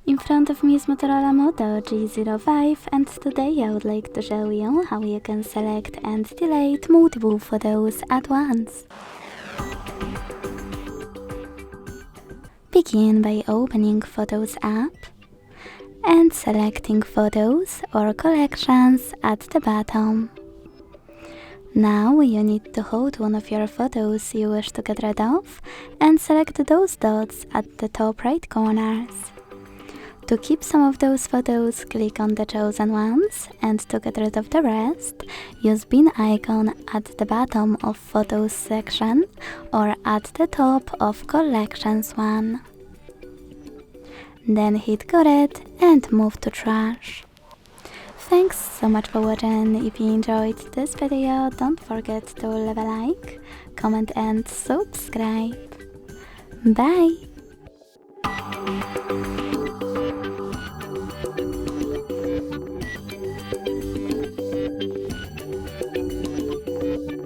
In front of me is Motorola Moto G05, and today I would like to show you how you can select and delete multiple photos at once. Begin by opening Photos app and selecting Photos or Collections at the bottom. Now you need to hold one of your photos you wish to get rid of and select those dots at the top right corners. To keep some of those photos, click on the chosen ones, and to get rid of the rest, use bin icon at the bottom of Photos section or at the top of Collections one. Then hit Got It and move to Trash. Thanks so much for watching. If you enjoyed this video, don't forget to leave a like, comment and subscribe. Bye!